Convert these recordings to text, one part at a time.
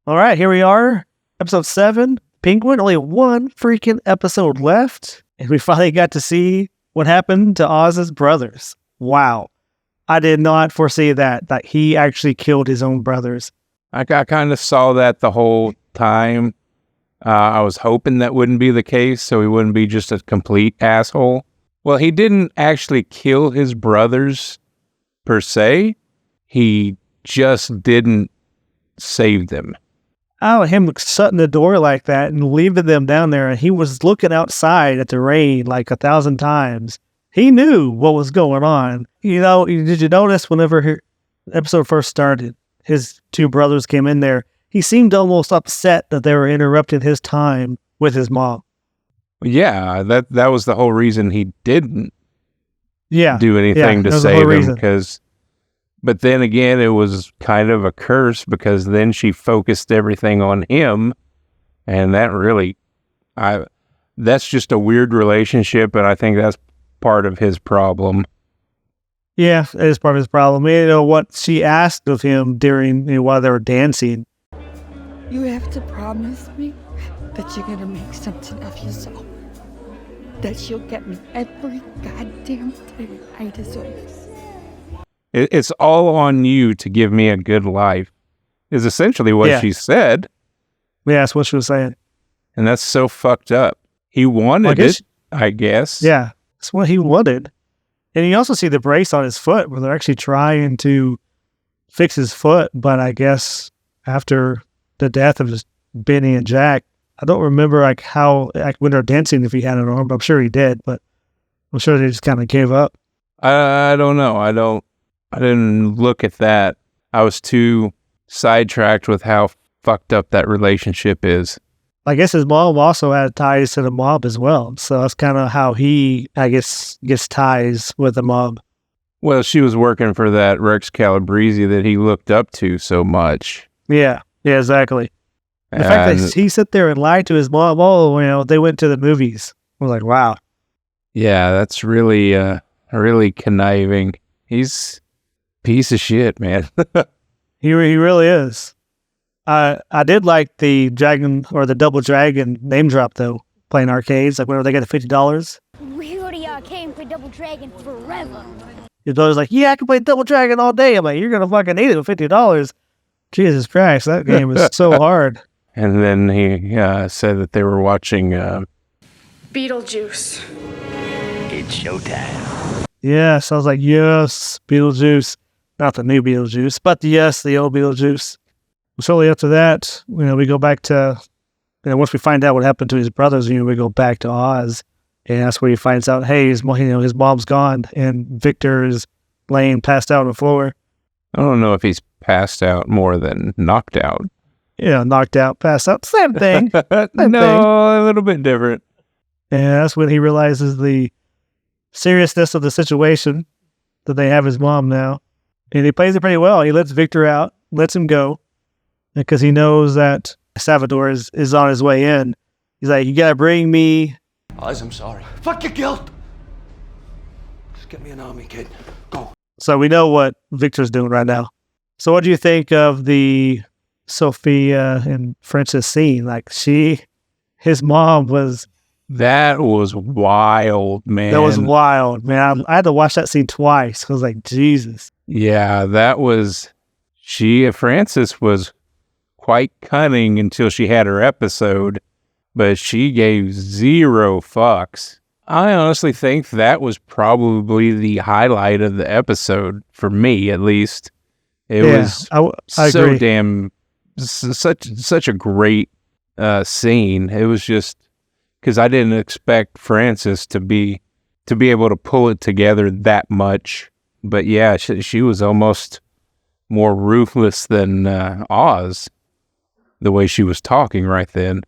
All right, here we are. Episode 7. Penguin, only one freaking episode left. And we finally got to see what happened to Oz's brothers. Wow. I did not foresee that he actually killed his own brothers. I kind of saw that the whole time. I was hoping that wouldn't be the case, so he wouldn't be just a complete asshole. Well, he didn't actually kill his brothers, per se. He just didn't save them. Oh, him shutting the door like that and leaving them down there, and he was looking outside at the rain like 1,000 times. He knew what was going on. You know, did you notice whenever the episode first started, his two brothers came in there, he seemed almost upset that they were interrupting his time with his mom. Yeah, that was the whole reason he didn't do anything to that was the save whole him. reason. But then again, it was kind of a curse because then she focused everything on him, and that really, that's just a weird relationship, and I think that's part of his problem. Yeah, it is part of his problem. You know what she asked of him during while they were dancing. You have to promise me that you're gonna make something of yourself. That you'll get me every goddamn thing I deserve. It's all on you to give me a good life, is essentially what she said. Yeah, that's what she was saying. And that's so fucked up. He wanted it, I guess. Yeah, that's what he wanted. And you also see the brace on his foot where they're actually trying to fix his foot. But I guess after the death of Benny and Jack, I don't remember when they're dancing if he had an arm. I'm sure he did, but I'm sure they just kind of gave up. I don't know. I didn't look at that. I was too sidetracked with how fucked up that relationship is. I guess his mom also had ties to the mob as well. So that's kind of how he, I guess, gets ties with the mob. Well, she was working for that Rex Calabrese that he looked up to so much. Yeah, exactly. The fact that he sat there and lied to his mom, they went to the movies. I was like, wow. Yeah, that's really conniving. He's a piece of shit, man. He really is. I did like the dragon or the double dragon name drop though, playing arcades. Like whenever they get the $50. We go to the arcade and play Double Dragon forever. His brother's like, yeah, I can play Double Dragon all day. I'm like, you're gonna fucking need it with $50. Jesus Christ, that game is so hard. And then he said that they were watching Beetlejuice. It's showtime. Yes, I was like, yes, Beetlejuice. Not the new Beetlejuice, but yes, the old Beetlejuice. Shortly after that, we go back to, once we find out what happened to his brothers, we go back to Oz. And that's where he finds out, hey, his mom's gone, and Victor is laying passed out on the floor. I don't know if he's passed out more than knocked out. Yeah, knocked out, passed out, same thing. A little bit different. And that's when he realizes the seriousness of the situation, that they have his mom now. And he plays it pretty well. He lets Victor out, lets him go, because he knows that Salvador is on his way in. He's like, you gotta bring me... Oz, I'm sorry. Fuck your guilt! Just get me an army, kid. Go. So we know what Victor's doing right now. So what do you think of the Sophia and Francis scene? Like his mom was... That was wild, man. That was wild, man. I had to watch that scene twice. I was like, Jesus. Yeah, that was... Francis was quite cunning until she had her episode, but she gave zero fucks. I honestly think that was probably the highlight of the episode, for me at least. It was I so agree. damn... Such a great scene. It was just... Because I didn't expect Francis to be able to pull it together that much. But yeah, she was almost more ruthless than Oz, the way she was talking right then.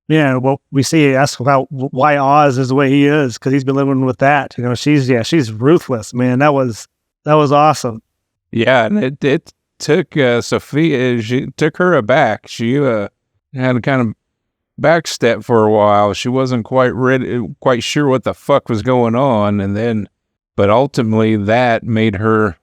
Yeah, well, we see that's about why Oz is the way he is, because he's been living with that. She's ruthless, man. That was awesome. Yeah, and it took Sophia, she took her aback. She had a kind of backstep for a while. She wasn't quite sure what the fuck was going on, but ultimately that made her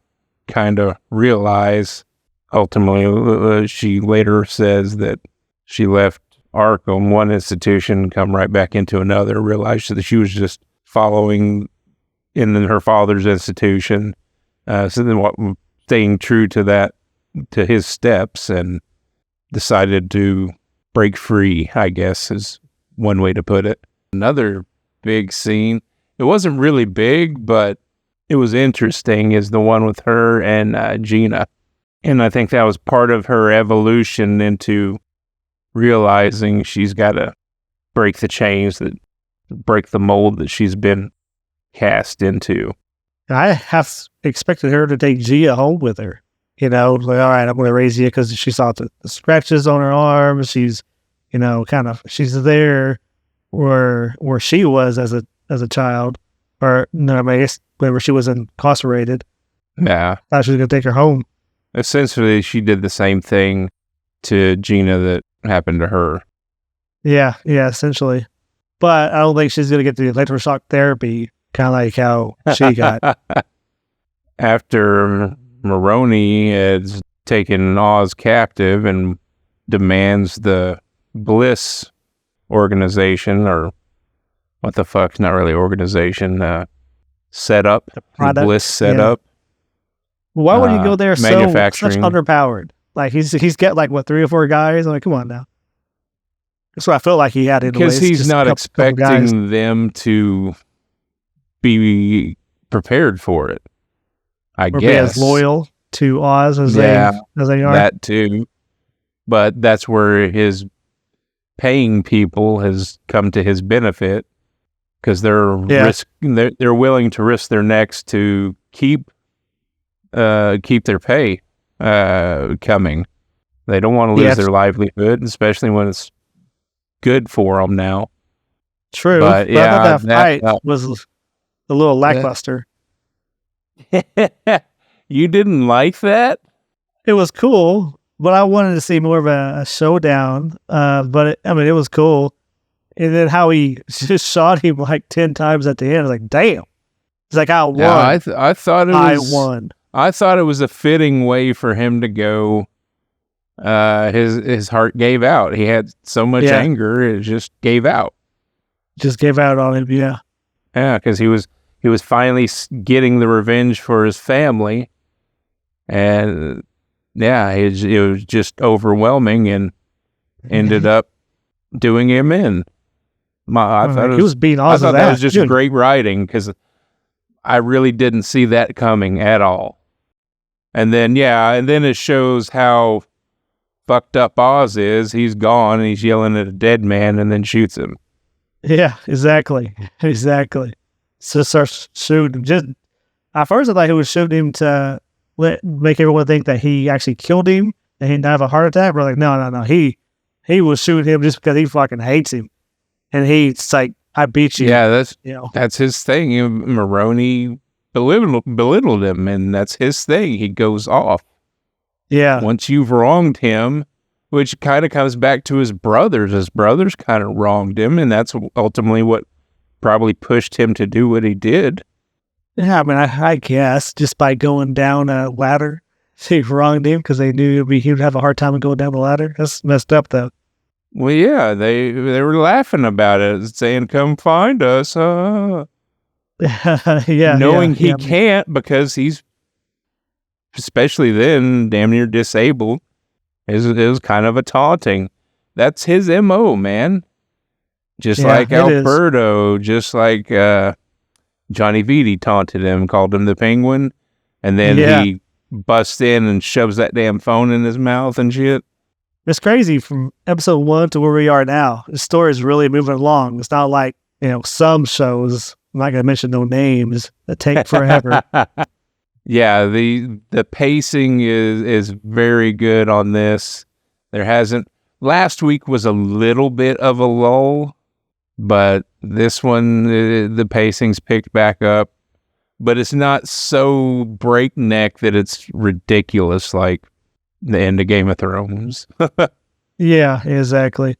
kind of realize, ultimately, she later says that she left Arkham, one institution, come right back into another, realized that she was just following in her father's institution. So then staying true to that, to his steps, and decided to break free, I guess, is one way to put it. Another big scene, it wasn't really big, but it was interesting, is the one with her and Gina. And I think that was part of her evolution into realizing she's got to break the chains, break the mold that she's been cast into. I have expected her to take Gia home with her. Like, all right, I'm going to raise you, because she saw the scratches on her arms. She's, she's there where she was as a child, or no, I guess whenever she was incarcerated. Yeah, thought she was going to take her home. Essentially, she did the same thing to Gina that happened to her. Yeah, essentially. But I don't think she's going to get the electroshock therapy, kind of like how she got. After Maroni has taken Oz captive and demands the Bliss organization, or what the fuck, not really organization, set up, the Bliss set up. Why would he go there such manufacturing. underpowered? Like, he's got like, what, 3 or 4 guys? I'm like, come on now. That's what I felt like he had in because he's not expecting them to be prepared for it, I guess. Be as loyal to Oz as they are. That too. But that's where his paying people has come to his benefit, because they're willing to risk their necks to keep their pay coming. They don't want to lose their livelihood, especially when it's good for them now. True, but I thought that fight was a little lackluster. You didn't like that? It was cool, but I wanted to see more of a showdown. But it was cool. And then how he just shot him like 10 times at the end. I was like, damn. It's like, I won. Yeah, I thought it was. I won. I thought it was a fitting way for him to go. His heart gave out. He had so much anger, it just gave out. Just gave out on him, yeah. Yeah, because he was finally getting the revenge for his family, and it was just overwhelming, and ended up doing him in. I thought he was being awesome. I thought that was just great writing, because I really didn't see that coming at all. And then it shows how fucked up Oz is. He's gone, and he's yelling at a dead man, and then shoots him. Yeah, exactly. So starts shooting. Just at first, I thought he was shooting him to make everyone think that he actually killed him and he didn't have a heart attack. We're like, no. He was shooting him just because he fucking hates him, and he's like, I beat you. Yeah, that's his thing. Maroni belittled him, and that's his thing. He goes off. Yeah. Once you've wronged him, which kind of comes back to his brothers. His brothers kind of wronged him, and that's ultimately what probably pushed him to do what he did. Yeah, I guess just by going down a ladder, they wronged him because they knew he would have a hard time going down the ladder. That's messed up, though. Well, yeah, they were laughing about it, saying, "Come find us." Knowing he can't, because he's, especially then, damn near disabled. It was kind of a taunting. That's his MO, man. Just like Alberto, just like Johnny Vitti taunted him, called him the Penguin, and then he busts in and shoves that damn phone in his mouth and shit. It's crazy from episode 1 to where we are now. The story is really moving along. It's not like, some shows, I'm not going to mention no names, that take forever. Yeah, the pacing is very good on this. Last week was a little bit of a lull, but this one, the pacing's picked back up. But it's not so breakneck that it's ridiculous like the end of Game of Thrones. Yeah, exactly.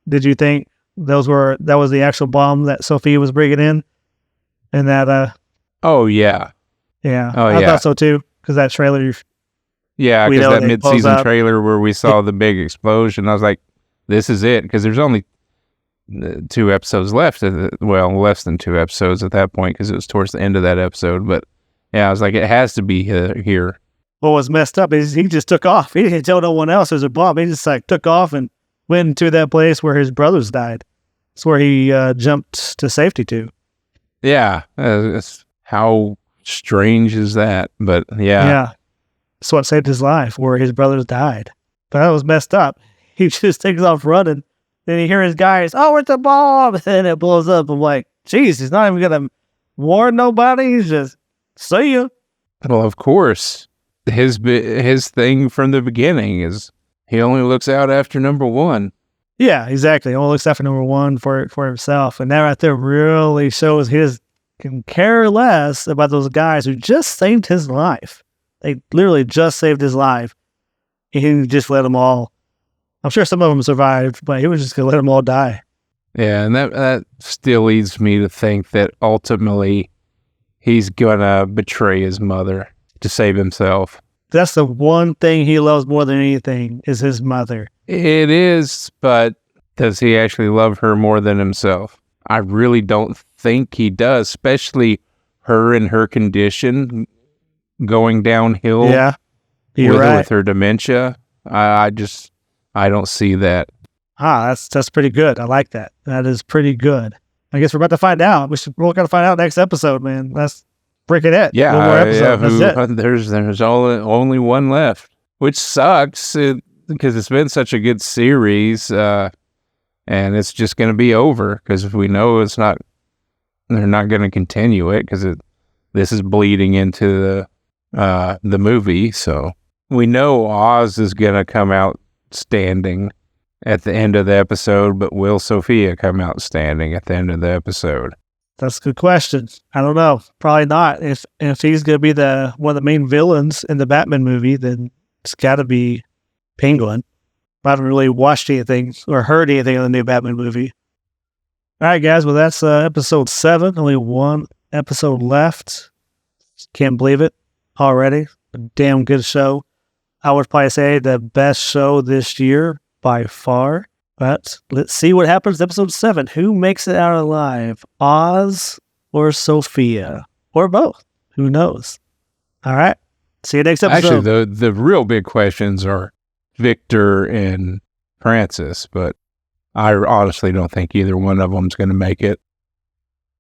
Did you think that was the actual bomb that Sophia was bringing in? And that Oh, yeah. Yeah, I thought so too, because that trailer. Yeah, We because know that they mid-season close up. trailer where we saw the big explosion, I was like, this is it. Because there's only 2 episodes left. Well, less than 2 episodes at that point because it was towards the end of that episode. But yeah, I was like, it has to be here. What was messed up is he just took off. He didn't tell no one else there's a bomb. He just like took off and went to that place where his brothers died. It's where he jumped to safety to. Yeah. How strange is that? But yeah. That's what saved his life, where his brothers died. But that was messed up. He just takes off running. Then you hear his guys, oh, it's a bomb. And it blows up. I'm like, geez, he's not even going to warn nobody. He's just, see ya. Well, of course. His thing from the beginning is he only looks out after number 1. Yeah, exactly. He only looks after number 1 for himself. And that right there really shows his can care less about those guys who just saved his life. They literally just saved his life. He just let them all. I'm sure some of them survived, but he was just going to let them all die. Yeah, and that still leads me to think that ultimately he's going to betray his mother to save himself. That's the one thing he loves more than anything is his mother. It is, but does he actually love her more than himself? I really don't think he does, especially her in her condition going downhill. Yeah, you're with, right. with her dementia. I don't see that. That's pretty good. I like that. That is pretty good. I guess we're about to find out. We're going to find out next episode, man. That's freaking it. Yeah, One more episode. That's it. There's only one left, which sucks because it's been such a good series, and it's just going to be over because we know they're not going to continue it because this is bleeding into the movie. So we know Oz is going to come out standing at the end of the episode, but will Sophia come out standing at the end of the episode? That's a good question. I don't know. Probably not. If he's going to be one of the main villains in the Batman movie, then it's got to be Penguin. I haven't really watched anything or heard anything of the new Batman movie. All right, guys. Well, that's episode 7. Only one episode left. Can't believe it already. A damn good show. I would probably say the best show this year by far. But let's see what happens in episode 7. Who makes it out alive? Oz or Sophia? Or both? Who knows? All right. See you next episode. Actually, the real big questions are Victor and Francis, but I honestly don't think either one of them's going to make it.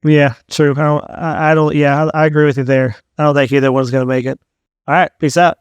Yeah, true. I don't. Yeah, I agree with you there. I don't think either one's going to make it. All right. Peace out.